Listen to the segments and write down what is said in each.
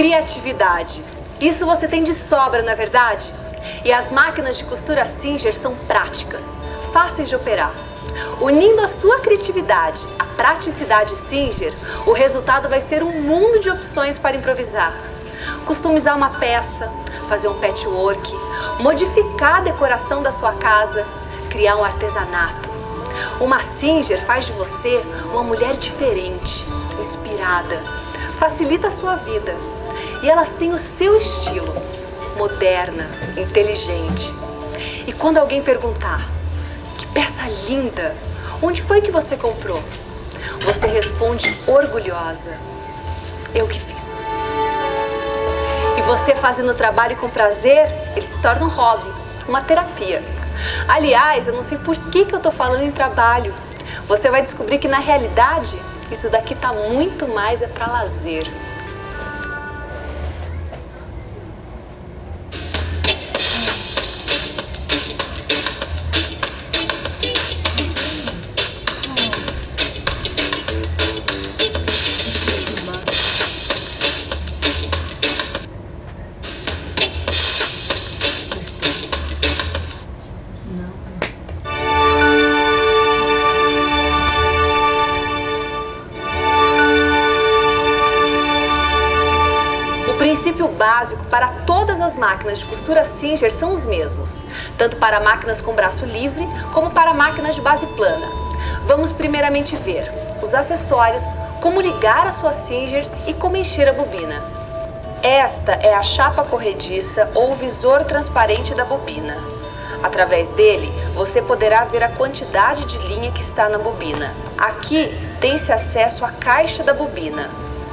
Criatividade. Isso você tem de sobra, não é verdade? E as máquinas de costura Singer são práticas, fáceis de operar. Unindo a sua criatividade à praticidade Singer, o resultado vai ser um mundo de opções para improvisar. Customizar uma peça, fazer um patchwork, modificar a decoração da sua casa, criar um artesanato. Uma Singer faz de você uma mulher diferente, inspirada, facilita a sua vida. E elas têm o seu estilo, moderna, inteligente. E quando alguém perguntar, que peça linda, onde foi que você comprou? Você responde orgulhosa, eu que fiz. E você fazendo o trabalho com prazer, ele se torna um hobby, uma terapia. Aliás, eu não sei por que eu tô falando em trabalho. Você vai descobrir que na realidade, isso daqui tá muito mais para lazer. O princípio básico para todas as máquinas de costura Singer são os mesmos, tanto para máquinas com braço livre como para máquinas de base plana. Vamos primeiramente ver os acessórios, como ligar a sua Singer e como encher a bobina. Esta é a chapa corrediça ou visor transparente da bobina. Através dele, você poderá ver a quantidade de linha que está na bobina. Aqui tem-se acesso à caixa da bobina.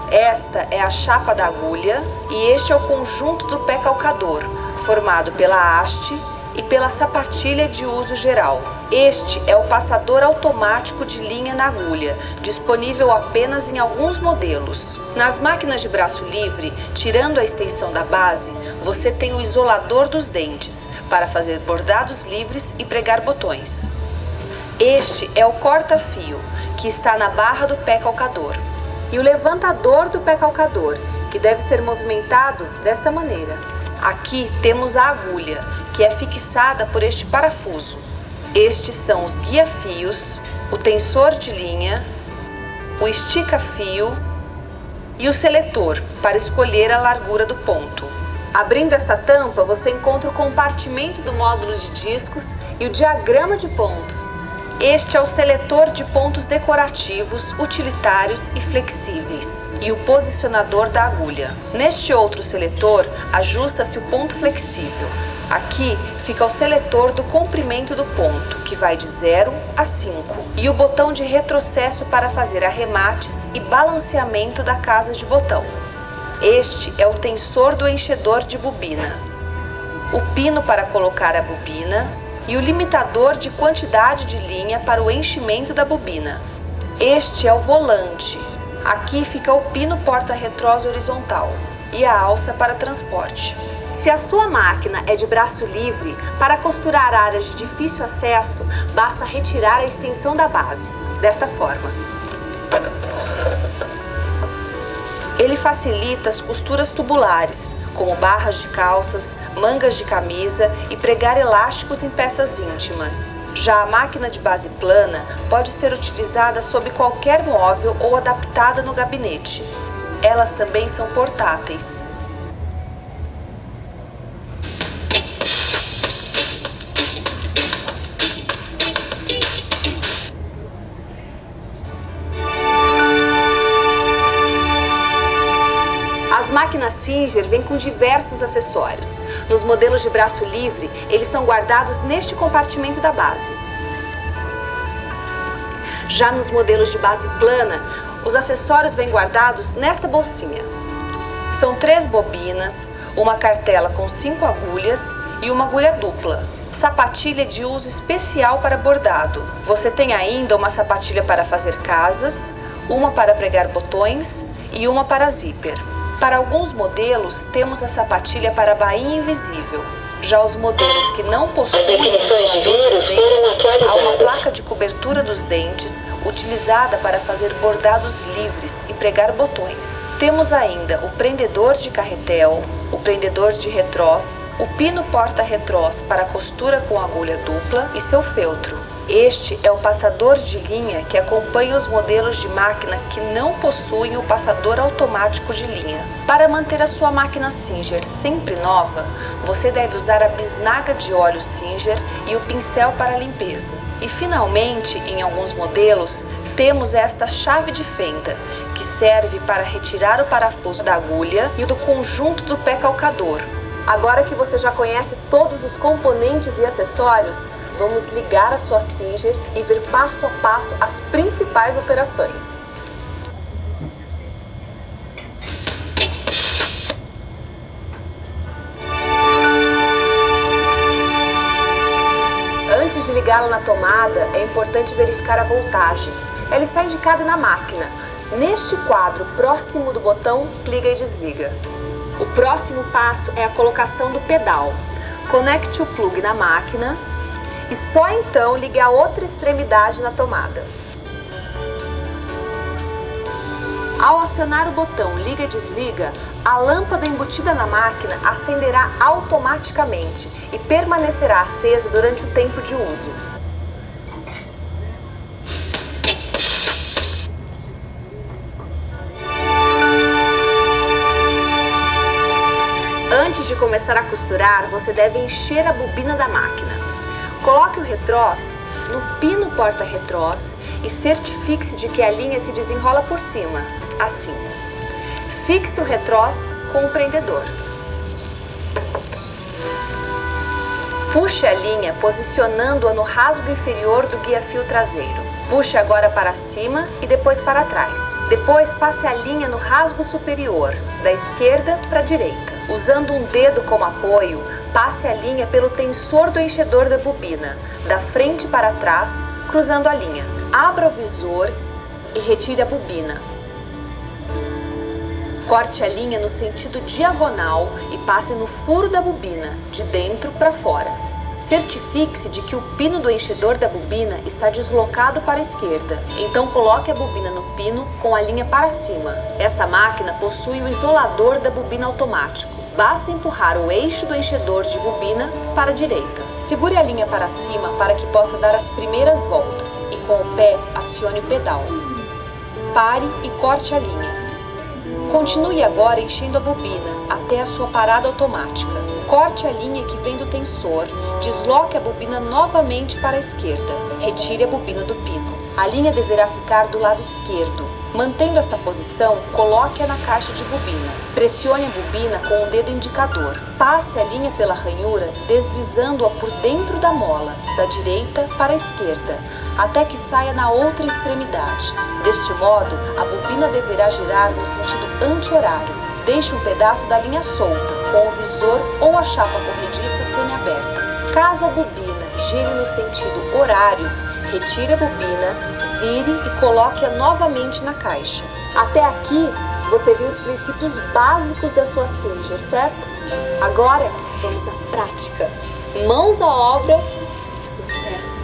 Esta é a chapa da agulha e este é o conjunto do pé calcador, formado pela haste e pela sapatilha de uso geral. Este é o passador automático de linha na agulha, disponível apenas em alguns modelos. Nas máquinas de braço livre, tirando a extensão da base, você tem o isolador dos dentes, para fazer bordados livres e pregar botões. Este é o corta-fio, que está na barra do pé calcador. E o levantador do pé calcador, que deve ser movimentado desta maneira. Aqui temos a agulha, que é fixada por este parafuso. Estes são os guia-fios, o tensor de linha, o estica-fio e o seletor, para escolher a largura do ponto. Abrindo essa tampa, você encontra o compartimento do módulo de discos e o diagrama de pontos. Este é o seletor de pontos decorativos, utilitários e flexíveis e o posicionador da agulha. Neste outro seletor, ajusta-se o ponto flexível. Aqui fica o seletor do comprimento do ponto, que vai de 0 a 5, e o botão de retrocesso para fazer arremates e balanceamento da casa de botão. Este é o tensor do enchedor de bobina, o pino para colocar a bobina e o limitador de quantidade de linha para o enchimento da bobina. Este é o volante. Aqui fica o pino porta-retrós horizontal e a alça para transporte. Se a sua máquina é de braço livre, para costurar áreas de difícil acesso, basta retirar a extensão da base, desta forma. Ele facilita as costuras tubulares, como barras de calças, mangas de camisa e pregar elásticos em peças íntimas. Já a máquina de base plana pode ser utilizada sob qualquer móvel ou adaptada no gabinete. Elas também são portáteis. As máquinas Singer vêm com diversos acessórios. Nos modelos de braço livre, eles são guardados neste compartimento da base. Já nos modelos de base plana, os acessórios vêm guardados nesta bolsinha. São 3 bobinas, uma cartela com 5 agulhas e uma agulha dupla. Sapatilha de uso especial para bordado. Você tem ainda uma sapatilha para fazer casas, uma para pregar botões e uma para zíper. Para alguns modelos, temos a sapatilha para bainha invisível. Já os modelos que não possuem as definições de vírus foram atualizadas. há uma placa de cobertura dos dentes utilizada para fazer bordados livres e pregar botões. Temos ainda o prendedor de carretel, o prendedor de retrós, o pino porta-retrós para costura com agulha dupla e seu feltro. Este é o passador de linha que acompanha os modelos de máquinas que não possuem o passador automático de linha. Para manter a sua máquina Singer sempre nova, você deve usar a bisnaga de óleo Singer e o pincel para limpeza. E finalmente, em alguns modelos, temos esta chave de fenda, que serve para retirar o parafuso da agulha e do conjunto do pé calcador. Agora que você já conhece todos os componentes e acessórios, vamos ligar a sua Singer e ver passo a passo as principais operações. Antes de ligá-la na tomada, é importante verificar a voltagem. Ela está indicada na máquina, neste quadro próximo do botão liga e desliga. O próximo passo é a colocação do pedal. Conecte o plug na máquina e só então ligue a outra extremidade na tomada. Ao acionar o botão liga e desliga, a lâmpada embutida na máquina acenderá automaticamente e permanecerá acesa durante o tempo de uso. Antes de começar a costurar, você deve encher a bobina da máquina. Coloque o retrós no pino porta-retrós e certifique-se de que a linha se desenrola por cima, assim. Fixe o retrós com o prendedor. Puxe a linha posicionando-a no rasgo inferior do guia-fio traseiro. Puxe agora para cima e depois para trás. Depois passe a linha no rasgo superior, da esquerda para a direita. Usando um dedo como apoio, passe a linha pelo tensor do enchedor da bobina, da frente para trás, cruzando a linha. Abra o visor e retire a bobina. Corte a linha no sentido diagonal e passe no furo da bobina, de dentro para fora. Certifique-se de que o pino do enchedor da bobina está deslocado para a esquerda. Então coloque a bobina no pino com a linha para cima. Essa máquina possui o isolador da bobina automático. Basta empurrar o eixo do enchedor de bobina para a direita. Segure a linha para cima para que possa dar as primeiras voltas e com o pé acione o pedal. Pare e corte a linha. Continue agora enchendo a bobina até a sua parada automática. Corte a linha que vem do tensor, desloque a bobina novamente para a esquerda. Retire a bobina do pino. A linha deverá ficar do lado esquerdo. Mantendo esta posição, coloque-a na caixa de bobina. Pressione a bobina com o dedo indicador. Passe a linha pela ranhura, deslizando-a por dentro da mola, da direita para a esquerda, até que saia na outra extremidade. Deste modo, a bobina deverá girar no sentido anti-horário. Deixe um pedaço da linha solta, com o visor ou a chapa corrediça semi-aberta. Caso a bobina gire no sentido horário, retire a bobina, vire e coloque-a novamente na caixa. Até aqui, você viu os princípios básicos da sua Singer, certo? Agora, vamos à prática. Mãos à obra e sucesso!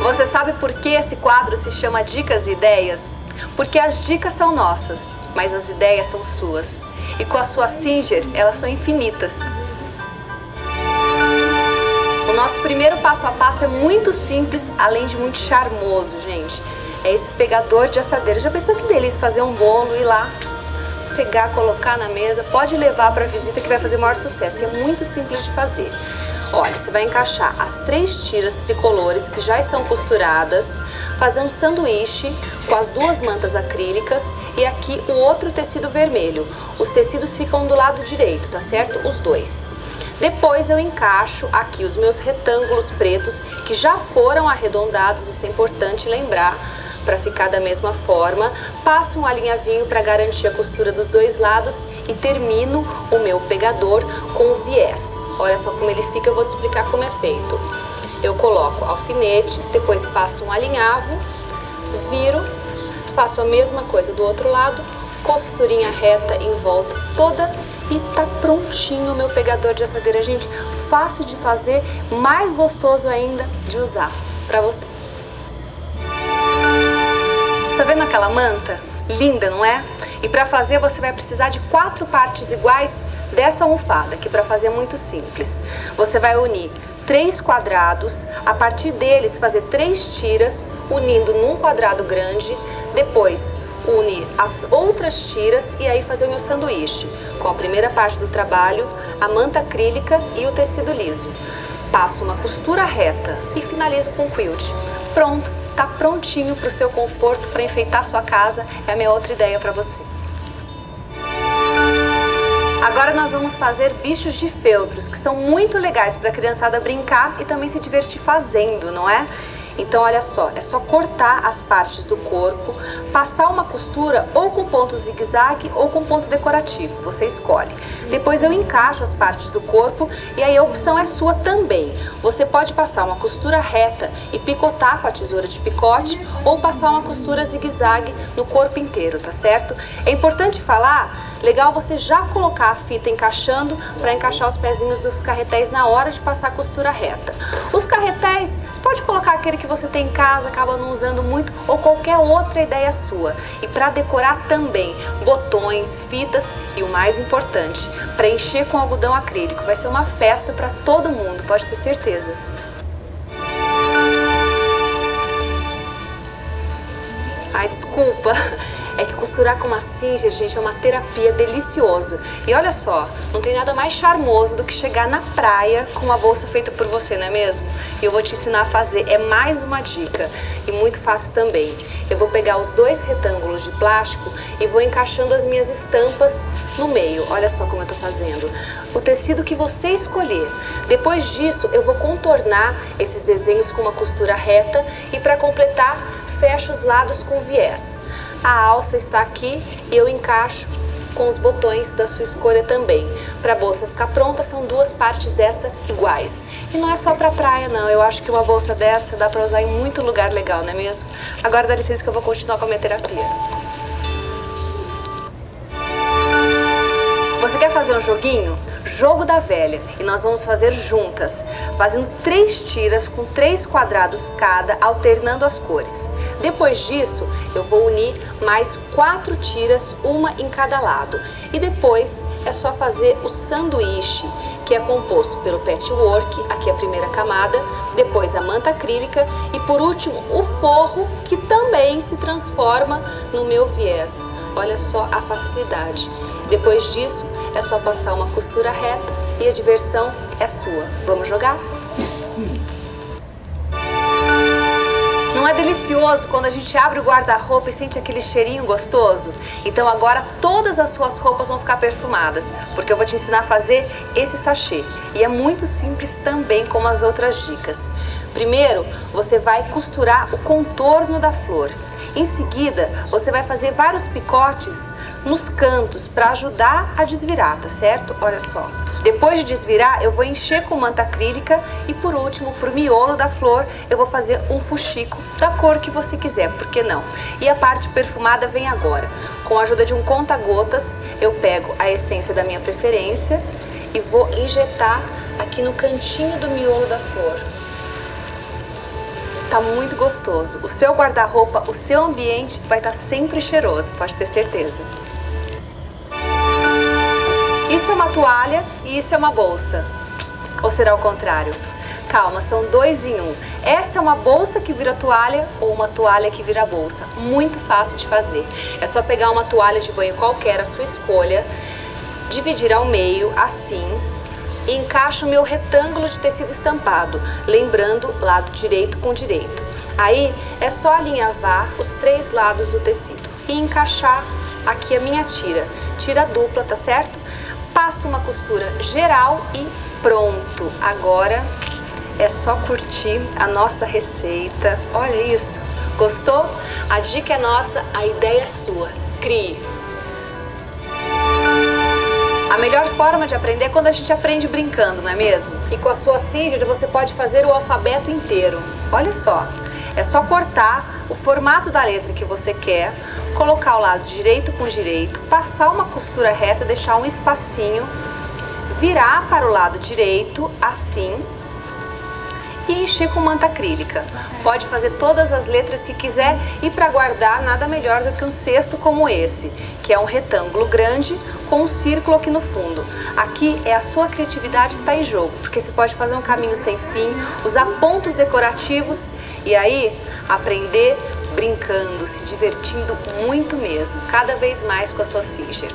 Você sabe por que esse quadro se chama Dicas e Ideias? Porque as dicas são nossas, mas as ideias são suas. E com a sua Singer, elas são infinitas. O nosso primeiro passo a passo é muito simples, além de muito charmoso, gente. É esse pegador de assadeira. Já pensou que delícia fazer um bolo, ir lá, pegar, colocar na mesa? Pode levar para a visita que vai fazer o maior sucesso. É muito simples de fazer. Olha, você vai encaixar as 3 tiras tricolores que já estão costuradas, fazer um sanduíche com as 2 mantas acrílicas e aqui o outro tecido vermelho. Os tecidos ficam do lado direito, tá certo? Os 2. Depois eu encaixo aqui os meus retângulos pretos que já foram arredondados, isso é importante lembrar, para ficar da mesma forma. Passo um alinhavinho para garantir a costura dos 2 lados e termino o meu pegador com o viés. Olha só como ele fica, eu vou te explicar como é feito. Eu coloco alfinete, depois passo um alinhavo, viro, faço a mesma coisa do outro lado, costurinha reta em volta toda e tá prontinho o meu pegador de assadeira. Gente, fácil de fazer, mais gostoso ainda de usar pra você. Tá vendo aquela manta? Linda, não é? E para fazer você vai precisar de 4 partes iguais dessa almofada, que para fazer é muito simples. Você vai unir 3 quadrados, a partir deles fazer 3 tiras, unindo num quadrado grande, depois unir as outras tiras e aí fazer o meu sanduíche, com a primeira parte do trabalho, a manta acrílica e o tecido liso. Passo uma costura reta e finalizo com quilt. Pronto, tá prontinho para o seu conforto, para enfeitar sua casa, é a minha outra ideia para você. Agora nós vamos fazer bichos de feltros, que são muito legais para a criançada brincar e também se divertir fazendo, não é? Então olha só, é só cortar as partes do corpo, passar uma costura ou com ponto zigue-zague ou com ponto decorativo, você escolhe. Depois eu encaixo as partes do corpo e aí a opção é sua também. Você pode passar uma costura reta e picotar com a tesoura de picote ou passar uma costura zigue-zague no corpo inteiro, tá certo? É importante falar, legal você já colocar a fita encaixando para encaixar os pezinhos dos carretéis na hora de passar a costura reta. Os carretéis, você pode colocar aquele que você tem em casa, acaba não usando muito, ou qualquer outra ideia sua. E para decorar também, botões, fitas e o mais importante, preencher com algodão acrílico. Vai ser uma festa para todo mundo, pode ter certeza. Ai, desculpa, é que costurar com uma singer, gente, é uma terapia delicioso. E olha só, não tem nada mais charmoso do que chegar na praia com uma bolsa feita por você, não é mesmo? E eu vou te ensinar a fazer, é mais uma dica e muito fácil também. Eu vou pegar os 2 retângulos de plástico e vou encaixando as minhas estampas no meio. Olha só como eu tô fazendo. O tecido que você escolher. Depois disso, eu vou contornar esses desenhos com uma costura reta e para completar, fecho os lados com viés. A alça está aqui e eu encaixo com os botões da sua escolha também. Para a bolsa ficar pronta, são 2 partes dessa iguais. E não é só para praia, não. Eu acho que uma bolsa dessa dá para usar em muito lugar legal, não é mesmo? Agora dá licença que eu vou continuar com a minha terapia. Você quer fazer um joguinho? Jogo da velha, e nós vamos fazer juntas, fazendo 3 tiras com 3 quadrados cada, alternando as cores. Depois disso, eu vou unir mais 4 tiras, uma em cada lado. E depois é só fazer o sanduíche, que é composto pelo patchwork, aqui a primeira camada, depois a manta acrílica e por último o forro, que também se transforma no meu viés. Olha só a facilidade. Depois disso, é só passar uma costura reta e a diversão é sua. Vamos jogar? Não é delicioso quando a gente abre o guarda-roupa e sente aquele cheirinho gostoso? Então agora todas as suas roupas vão ficar perfumadas, porque eu vou te ensinar a fazer esse sachê. E é muito simples também, como as outras dicas. Primeiro, você vai costurar o contorno da flor. Em seguida, você vai fazer vários picotes nos cantos para ajudar a desvirar, tá certo? Olha só. Depois de desvirar, eu vou encher com manta acrílica e por último, pro miolo da flor, eu vou fazer um fuxico da cor que você quiser, por que não? E a parte perfumada vem agora. Com a ajuda de um conta-gotas, eu pego a essência da minha preferência e vou injetar aqui no cantinho do miolo da flor. Tá muito gostoso. O seu guarda-roupa, o seu ambiente vai estar sempre cheiroso, pode ter certeza. Isso é uma toalha e isso é uma bolsa. Ou será o contrário? Calma, são 2 em 1. Essa é uma bolsa que vira toalha ou uma toalha que vira bolsa. Muito fácil de fazer. É só pegar uma toalha de banho qualquer, a sua escolha, dividir ao meio, assim, e encaixo o meu retângulo de tecido estampado, lembrando lado direito com direito. Aí é só alinhavar os 3 lados do tecido e encaixar aqui a minha tira dupla, tá certo? Passo uma costura geral e pronto. Agora é só curtir a nossa receita. Olha isso, gostou? A dica é nossa, a ideia é sua. Crie! A melhor forma de aprender é quando a gente aprende brincando, não é mesmo? E com a sua Singer você pode fazer o alfabeto inteiro. Olha só, é só cortar o formato da letra que você quer, colocar o lado direito com direito, passar uma costura reta, deixar um espacinho, virar para o lado direito, assim, e encher com manta acrílica. Pode fazer todas as letras que quiser e para guardar nada melhor do que um cesto como esse, que é um retângulo grande com um círculo aqui no fundo. Aqui é a sua criatividade que está em jogo, porque você pode fazer um caminho sem fim, usar pontos decorativos e aí aprender brincando, se divertindo muito mesmo, cada vez mais com a sua Singer.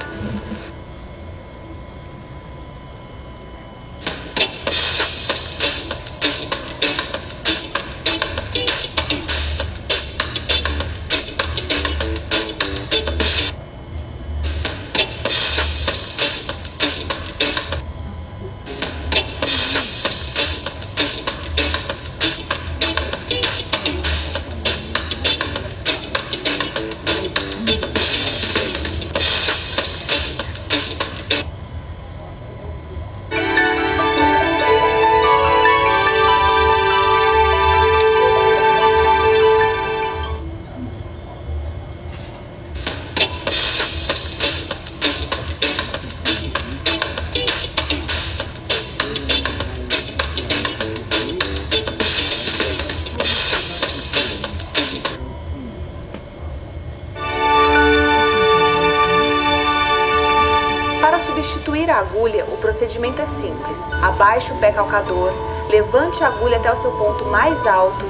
A agulha, o procedimento é simples. Abaixe o pé calcador, levante a agulha até o seu ponto mais alto,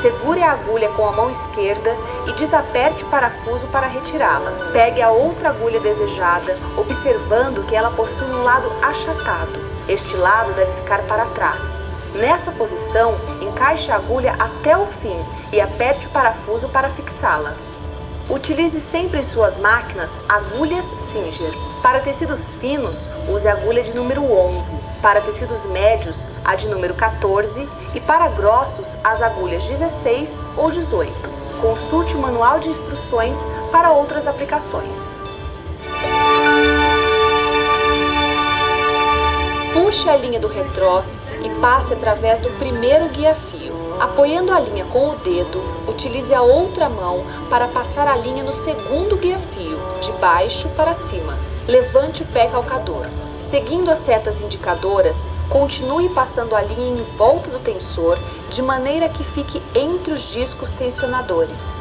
segure a agulha com a mão esquerda e desaperte o parafuso para retirá-la. Pegue a outra agulha desejada, observando que ela possui um lado achatado. Este lado deve ficar para trás. Nessa posição, encaixe a agulha até o fim e aperte o parafuso para fixá-la. Utilize sempre em suas máquinas agulhas Singer. Para tecidos finos, use a agulha de número 11. Para tecidos médios, a de número 14. E para grossos, as agulhas 16 ou 18. Consulte o manual de instruções para outras aplicações. Puxe a linha do retrós e passe através do primeiro guia-fio. Apoiando a linha com o dedo, utilize a outra mão para passar a linha no segundo guia-fio, de baixo para cima. Levante o pé calcador. Seguindo as setas indicadoras, continue passando a linha em volta do tensor, de maneira que fique entre os discos tensionadores.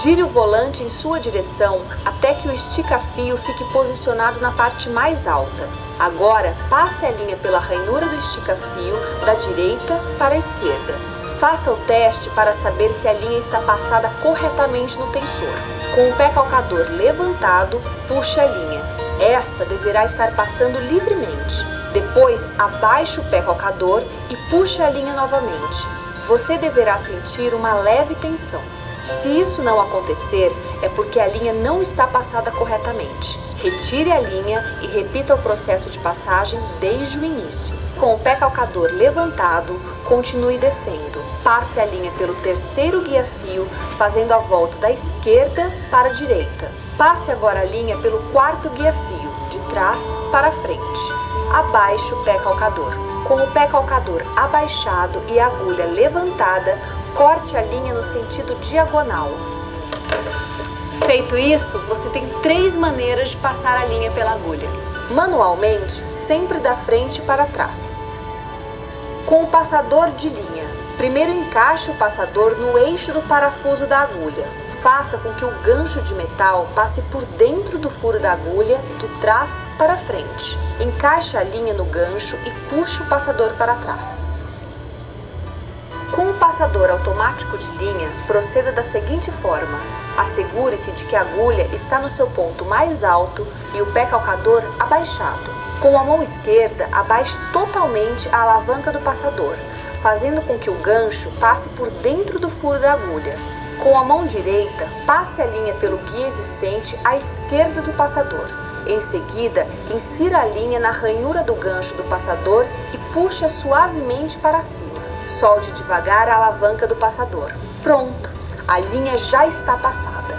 Gire o volante em sua direção até que o estica-fio fique posicionado na parte mais alta. Agora, passe a linha pela ranhura do estica-fio da direita para a esquerda. Faça o teste para saber se a linha está passada corretamente no tensor. Com o pé calcador levantado, puxe a linha. Esta deverá estar passando livremente. Depois, abaixe o pé calcador e puxe a linha novamente. Você deverá sentir uma leve tensão. Se isso não acontecer, é porque a linha não está passada corretamente. Retire a linha e repita o processo de passagem desde o início. Com o pé calcador levantado, continue descendo. Passe a linha pelo terceiro guia-fio, fazendo a volta da esquerda para a direita. Passe agora a linha pelo quarto guia-fio, de trás para frente. Abaixe o pé calcador. Com o pé calcador abaixado e a agulha levantada, corte a linha no sentido diagonal. Feito isso, você tem 3 maneiras de passar a linha pela agulha. Manualmente, sempre da frente para trás. Com o passador de linha, primeiro encaixe o passador no eixo do parafuso da agulha. Faça com que o gancho de metal passe por dentro do furo da agulha, de trás para frente. Encaixe a linha no gancho e puxe o passador para trás. Com o passador automático de linha, proceda da seguinte forma. Assegure-se de que a agulha está no seu ponto mais alto e o pé calcador abaixado. Com a mão esquerda, abaixe totalmente a alavanca do passador, fazendo com que o gancho passe por dentro do furo da agulha. Com a mão direita, passe a linha pelo guia existente à esquerda do passador. Em seguida, insira a linha na ranhura do gancho do passador e puxe suavemente para cima. Solte devagar a alavanca do passador. Pronto! A linha já está passada.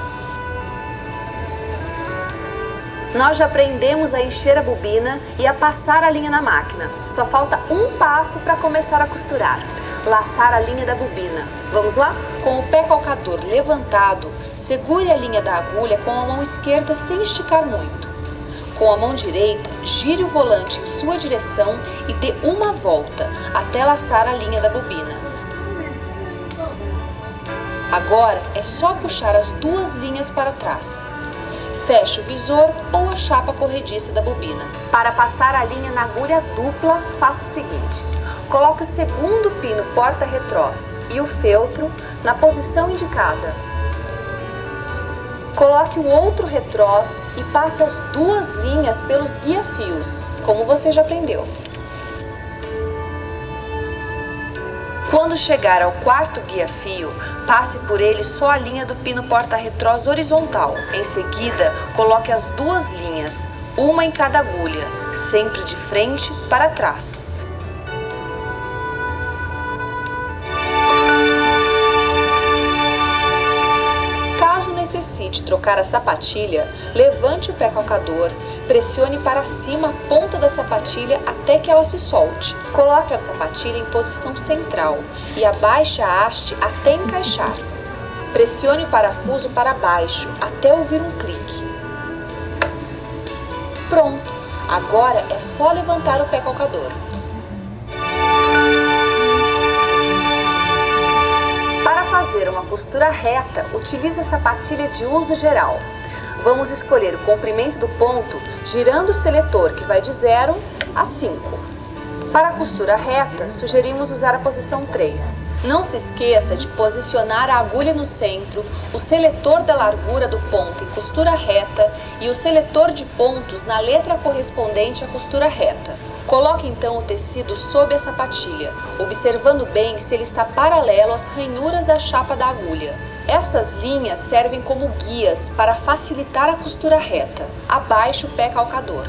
Nós já aprendemos a encher a bobina e a passar a linha na máquina. Só falta um passo para começar a costurar: laçar a linha da bobina. Vamos lá? Com o pé calcador levantado, segure a linha da agulha com a mão esquerda sem esticar muito. Com a mão direita, gire o volante em sua direção e dê uma volta até laçar a linha da bobina. Agora é só puxar as duas linhas para trás. Feche o visor ou a chapa corrediça da bobina. Para passar a linha na agulha dupla, faça o seguinte: coloque o segundo pino porta-retrós e o feltro na posição indicada. Coloque o outro retrós e passe as duas linhas pelos guia-fios, como você já aprendeu. Quando chegar ao quarto guia-fio, passe por ele só a linha do pino porta-retrós horizontal. Em seguida, coloque as duas linhas, uma em cada agulha, sempre de frente para trás. Caso necessite trocar a sapatilha, levante o pé calcador, pressione para cima a ponta da sapatilha até que ela se solte. Coloque a sapatilha em posição central e abaixe a haste até encaixar. Pressione o parafuso para baixo até ouvir um clique. Pronto! Agora é só levantar o pé calcador. Para fazer uma costura reta, utilize a sapatilha de uso geral. Vamos escolher o comprimento do ponto girando o seletor, que vai de 0 a 5. Para a costura reta, sugerimos usar a posição 3. Não se esqueça de posicionar a agulha no centro, o seletor da largura do ponto em costura reta e o seletor de pontos na letra correspondente à costura reta. Coloque então o tecido sob a sapatilha, observando bem se ele está paralelo às ranhuras da chapa da agulha. Estas linhas servem como guias para facilitar a costura reta. Abaixe o pé calcador.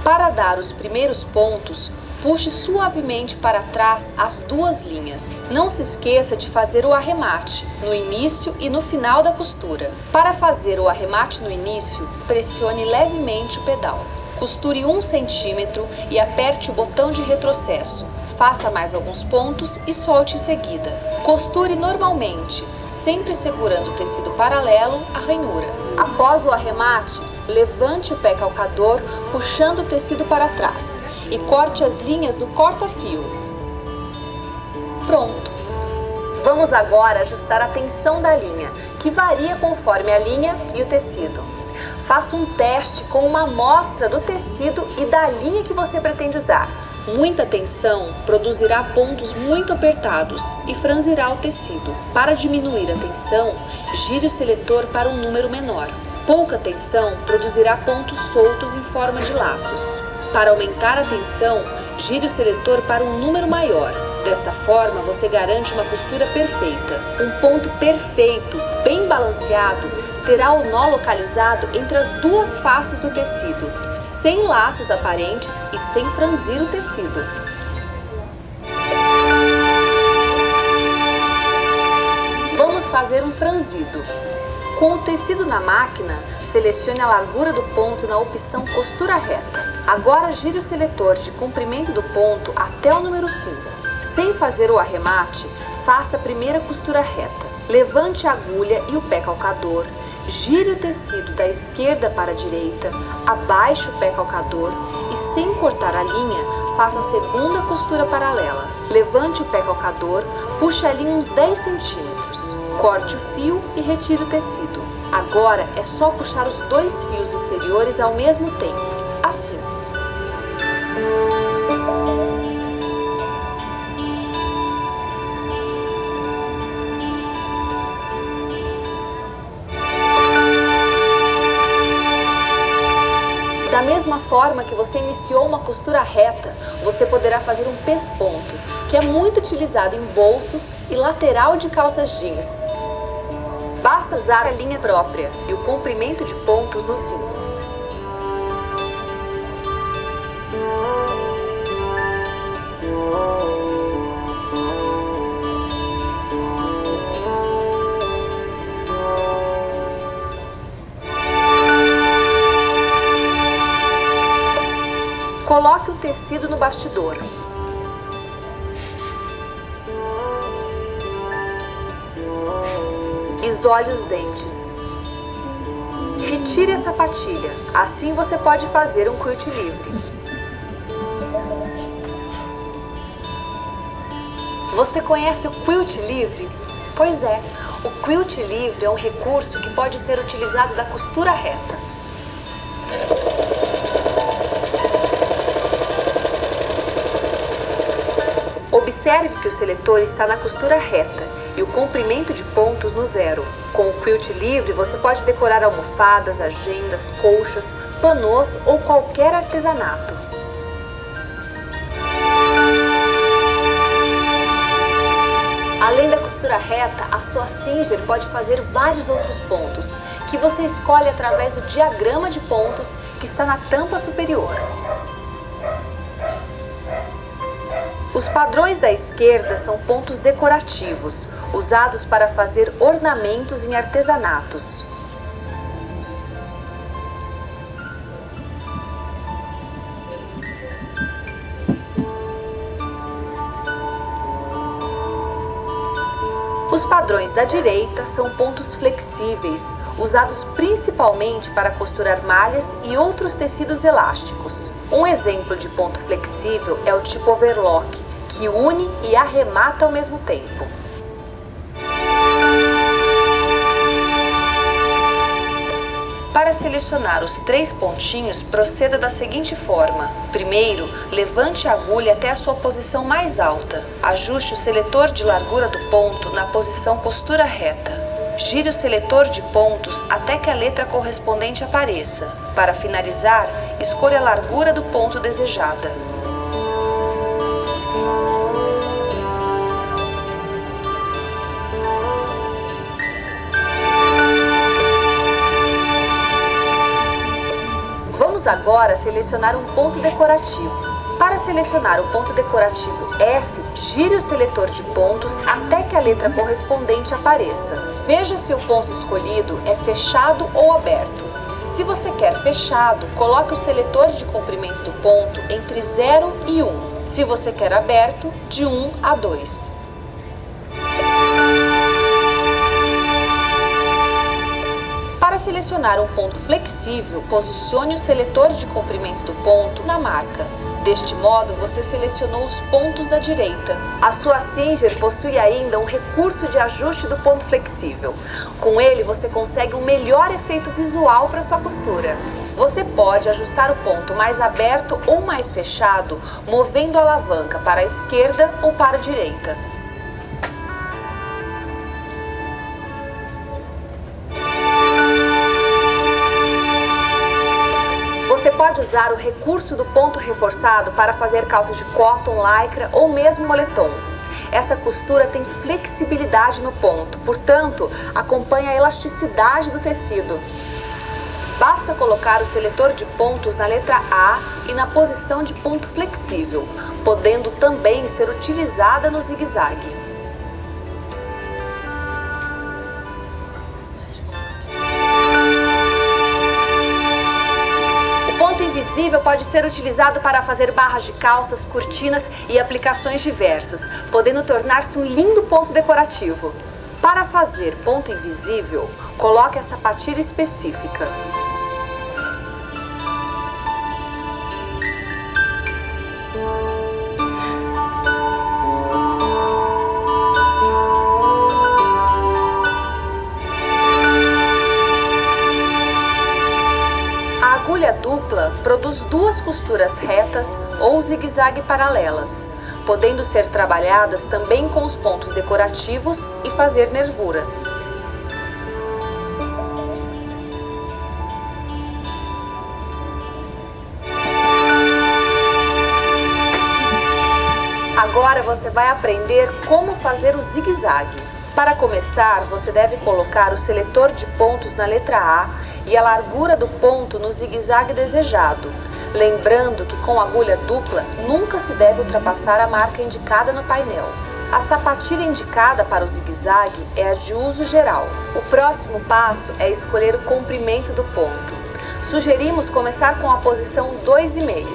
Para dar os primeiros pontos, puxe suavemente para trás as duas linhas. Não se esqueça de fazer o arremate no início e no final da costura. Para fazer o arremate no início, pressione levemente o pedal. Costure 1 centímetro e aperte o botão de retrocesso. Faça mais alguns pontos e solte em seguida. Costure normalmente, sempre segurando o tecido paralelo à ranhura. Após o arremate, levante o pé calcador, puxando o tecido para trás e corte as linhas do corta-fio. Pronto! Vamos agora ajustar a tensão da linha, que varia conforme a linha e o tecido. Faça um teste com uma amostra do tecido e da linha que você pretende usar. Muita tensão produzirá pontos muito apertados e franzirá o tecido. Para diminuir a tensão, gire o seletor para um número menor. Pouca tensão produzirá pontos soltos em forma de laços. Para aumentar a tensão, gire o seletor para um número maior. Desta forma, você garante uma costura perfeita. Um ponto perfeito, bem balanceado, terá o nó localizado entre as duas faces do tecido, sem laços aparentes e sem franzir o tecido. Vamos fazer um franzido. Com o tecido na máquina, selecione a largura do ponto na opção costura reta. Agora gire o seletor de comprimento do ponto até o número 5. Sem fazer o arremate, faça a primeira costura reta. Levante a agulha e o pé calcador, gire o tecido da esquerda para a direita, abaixe o pé calcador e, sem cortar a linha, faça a segunda costura paralela. Levante o pé calcador, puxe a linha uns 10 centímetros, corte o fio e retire o tecido. Agora é só puxar os dois fios inferiores ao mesmo tempo, assim. Da mesma forma que você iniciou uma costura reta, você poderá fazer um pesponto, que é muito utilizado em bolsos e lateral de calças jeans. Basta usar a linha própria e o comprimento de pontos no 5. tecido no bastidor. Isole os dentes. Retire a sapatilha, assim você pode fazer um quilt livre. Você conhece o quilt livre? Pois é, o quilt livre é um recurso que pode ser utilizado da costura reta. Observe que o seletor está na costura reta e o comprimento de pontos no zero. Com o quilt livre, você pode decorar almofadas, agendas, colchas, panôs ou qualquer artesanato. Além da costura reta, a sua Singer pode fazer vários outros pontos, que você escolhe através do diagrama de pontos que está na tampa superior. Os padrões da esquerda são pontos decorativos, usados para fazer ornamentos em artesanatos. Os padrões da direita são pontos flexíveis, usados principalmente para costurar malhas e outros tecidos elásticos. Um exemplo de ponto flexível é o tipo overlock, que une e arremata ao mesmo tempo. Para selecionar os 3 pontinhos, proceda da seguinte forma. Primeiro, levante a agulha até a sua posição mais alta. Ajuste o seletor de largura do ponto na posição costura reta. Gire o seletor de pontos até que a letra correspondente apareça. Para finalizar, escolha a largura do ponto desejada. Vamos agora selecionar um ponto decorativo. Para selecionar o ponto decorativo F, gire o seletor de pontos até que a letra correspondente apareça. Veja se o ponto escolhido é fechado ou aberto. Se você quer fechado, coloque o seletor de comprimento do ponto entre 0 e 1. Se você quer aberto, de 1 a 2. Para selecionar um ponto flexível, posicione o seletor de comprimento do ponto na marca. Deste modo, você selecionou os pontos da direita. A sua Singer possui ainda um recurso de ajuste do ponto flexível. Com ele, você consegue um melhor efeito visual para sua costura. Você pode ajustar o ponto mais aberto ou mais fechado, movendo a alavanca para a esquerda ou para a direita. Você pode usar o recurso do ponto reforçado para fazer calças de cotton, lycra ou mesmo moletom. Essa costura tem flexibilidade no ponto, portanto, acompanha a elasticidade do tecido. Basta colocar o seletor de pontos na letra A e na posição de ponto flexível, podendo também ser utilizada no zigue-zague. Invisível pode ser utilizado para fazer barras de calças, cortinas e aplicações diversas, podendo tornar-se um lindo ponto decorativo. Para fazer ponto invisível, coloque a sapatilha específica. A agulha dupla produz 2 costuras retas ou zigue-zague paralelas, podendo ser trabalhadas também com os pontos decorativos e fazer nervuras. Agora você vai aprender como fazer o zigue-zague. Para começar, você deve colocar o seletor de pontos na letra A e a largura do ponto no zigue-zague desejado. Lembrando que com agulha dupla nunca se deve ultrapassar a marca indicada no painel. A sapatilha indicada para o zigue-zague é a de uso geral. O próximo passo é escolher o comprimento do ponto. Sugerimos começar com a posição 2,5.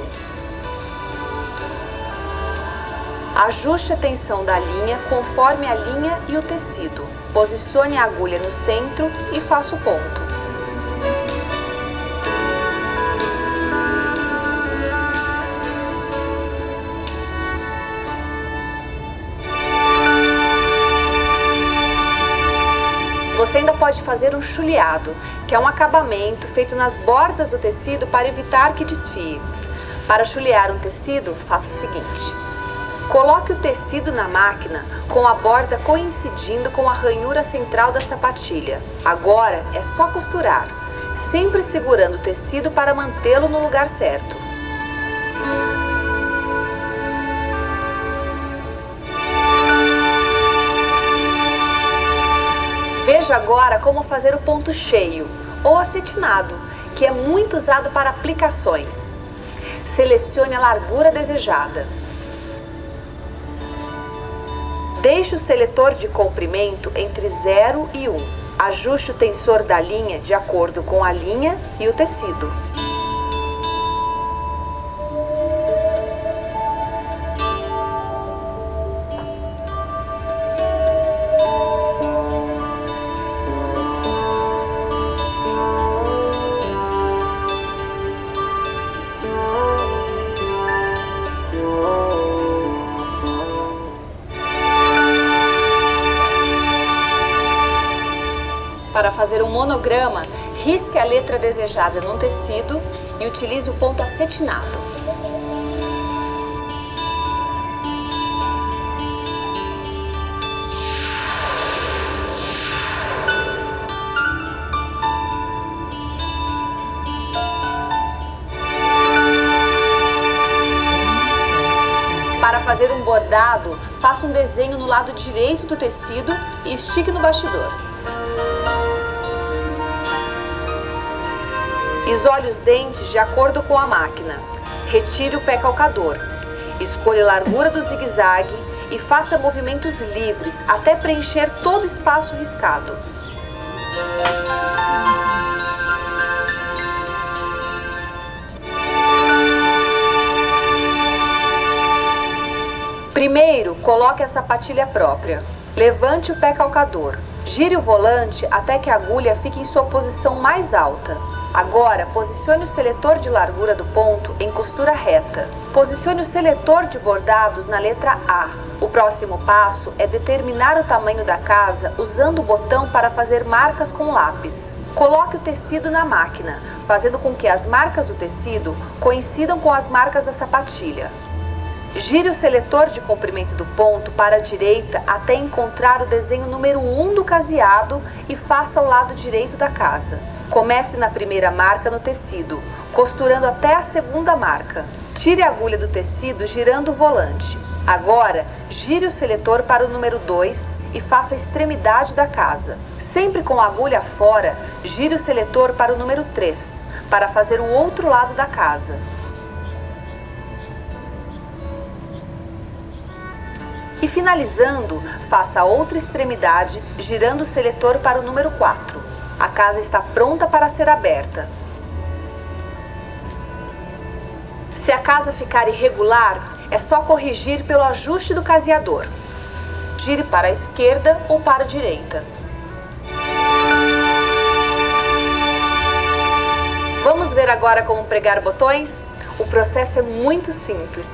Ajuste a tensão da linha conforme a linha e o tecido. Posicione a agulha no centro e faça o ponto. Você ainda pode fazer um chuleado, que é um acabamento feito nas bordas do tecido para evitar que desfie. Para chulear um tecido, faça o seguinte: coloque o tecido na máquina com a borda coincidindo com a ranhura central da sapatilha. Agora é só costurar, sempre segurando o tecido para mantê-lo no lugar certo. Veja agora como fazer o ponto cheio, ou acetinado, que é muito usado para aplicações. Selecione a largura desejada. Deixe o seletor de comprimento entre 0 e 1. Ajuste o tensor da linha de acordo com a linha e o tecido. Para fazer um monograma, risque a letra desejada no tecido e utilize o ponto acetinado. Para fazer um bordado, faça um desenho no lado direito do tecido e estique no bastidor. Isole os dentes de acordo com a máquina. Retire o pé calcador. Escolha a largura do zigue-zague e faça movimentos livres até preencher todo o espaço riscado. Primeiro, coloque a sapatilha própria. Levante o pé calcador. Gire o volante até que a agulha fique em sua posição mais alta. Agora, posicione o seletor de largura do ponto em costura reta. Posicione o seletor de bordados na letra A. O próximo passo é determinar o tamanho da casa usando o botão para fazer marcas com lápis. Coloque o tecido na máquina, fazendo com que as marcas do tecido coincidam com as marcas da sapatilha. Gire o seletor de comprimento do ponto para a direita até encontrar o desenho número 1 do caseado e faça ao lado direito da casa. Comece na primeira marca no tecido, costurando até a segunda marca. Tire a agulha do tecido girando o volante. Agora, gire o seletor para o número 2 e faça a extremidade da casa. Sempre com a agulha fora, gire o seletor para o número 3, para fazer o outro lado da casa. E finalizando, faça a outra extremidade, girando o seletor para o número 4. A casa está pronta para ser aberta. Se a casa ficar irregular, é só corrigir pelo ajuste do caseador. Gire para a esquerda ou para a direita. Vamos ver agora como pregar botões? O processo é muito simples.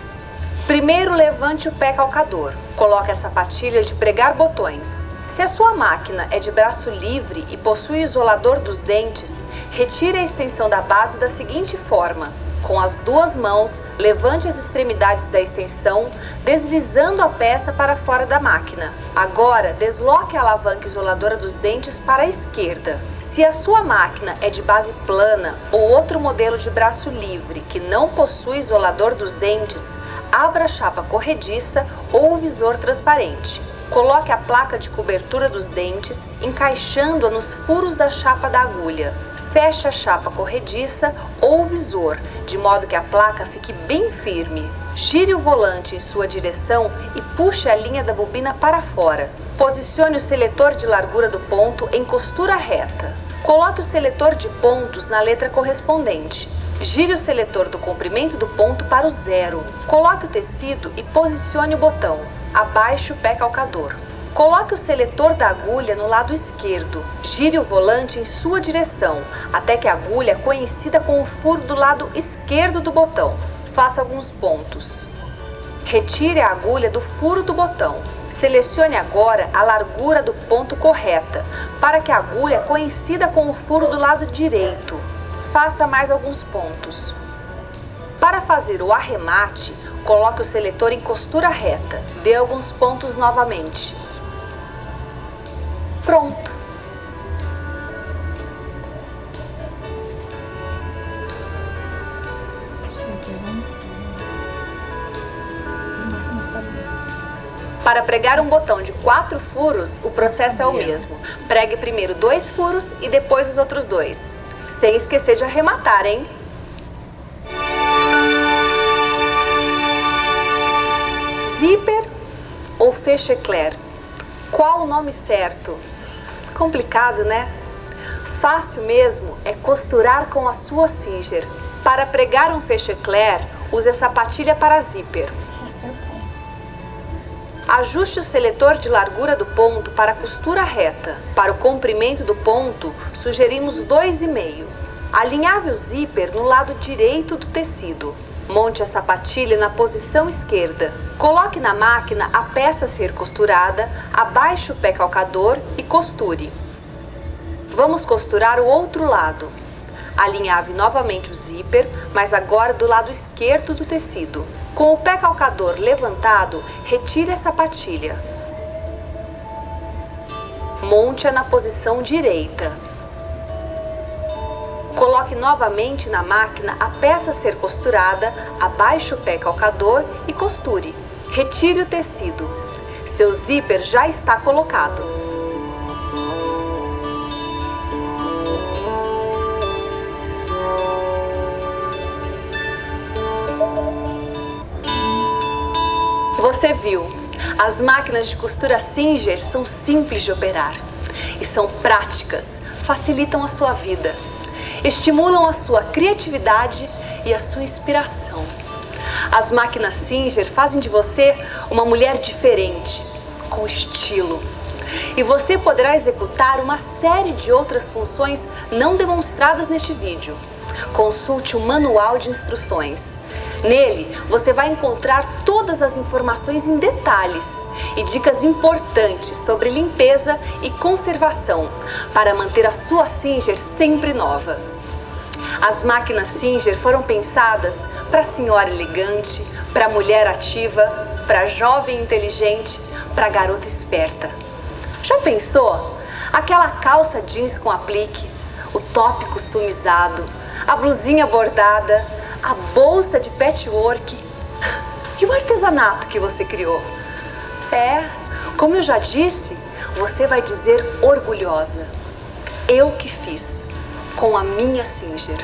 Primeiro, levante o pé calcador. Coloque a sapatilha de pregar botões. Se a sua máquina é de braço livre e possui isolador dos dentes, retire a extensão da base da seguinte forma. Com as duas mãos, levante as extremidades da extensão, deslizando a peça para fora da máquina. Agora, desloque a alavanca isoladora dos dentes para a esquerda. Se a sua máquina é de base plana ou outro modelo de braço livre que não possui isolador dos dentes, abra a chapa corrediça ou o visor transparente. Coloque a placa de cobertura dos dentes, encaixando-a nos furos da chapa da agulha. Feche a chapa corrediça ou o visor, de modo que a placa fique bem firme. Gire o volante em sua direção e puxe a linha da bobina para fora. Posicione o seletor de largura do ponto em costura reta. Coloque o seletor de pontos na letra correspondente. Gire o seletor do comprimento do ponto para o 0. Coloque o tecido e posicione o botão. Abaixe o pé calcador. Coloque o seletor da agulha no lado esquerdo. Gire o volante em sua direção, até que a agulha coincida com o furo do lado esquerdo do botão. Faça alguns pontos. Retire a agulha do furo do botão. Selecione agora a largura do ponto correta, para que a agulha coincida com o furo do lado direito. Faça mais alguns pontos. Para fazer o arremate, coloque o seletor em costura reta. Dê alguns pontos novamente. Pronto! Para pregar um botão de 4 furos, o processo é o mesmo. Pregue primeiro 2 furos e depois os outros 2. Sem esquecer de arrematar, hein? Zíper ou fechecler? Qual o nome certo? Complicado, né? Fácil mesmo é costurar com a sua Singer. Para pregar um fechecler, use a sapatilha para zíper. Ajuste o seletor de largura do ponto para a costura reta. Para o comprimento do ponto, sugerimos 2,5. Alinhave o zíper no lado direito do tecido. Monte a sapatilha na posição esquerda. Coloque na máquina a peça a ser costurada, abaixe o pé calcador e costure. Vamos costurar o outro lado. Alinhave novamente o zíper, mas agora do lado esquerdo do tecido. Com o pé calcador levantado, retire a sapatilha. Monte-a na posição direita. Coloque novamente na máquina a peça a ser costurada, abaixe o pé calcador e costure. Retire o tecido. Seu zíper já está colocado. Você viu, as máquinas de costura Singer são simples de operar e são práticas, facilitam a sua vida, estimulam a sua criatividade e a sua inspiração. As máquinas Singer fazem de você uma mulher diferente, com estilo. E você poderá executar uma série de outras funções não demonstradas neste vídeo. Consulte o manual de instruções. Nele, você vai encontrar todas as informações em detalhes e dicas importantes sobre limpeza e conservação para manter a sua Singer sempre nova. As máquinas Singer foram pensadas para senhora elegante, para mulher ativa, para jovem inteligente, para garota esperta. Já pensou? Aquela calça jeans com aplique, o top customizado, a blusinha bordada, a bolsa de patchwork e o artesanato que você criou. Como eu já disse, você vai dizer orgulhosa: eu que fiz com a minha Singer.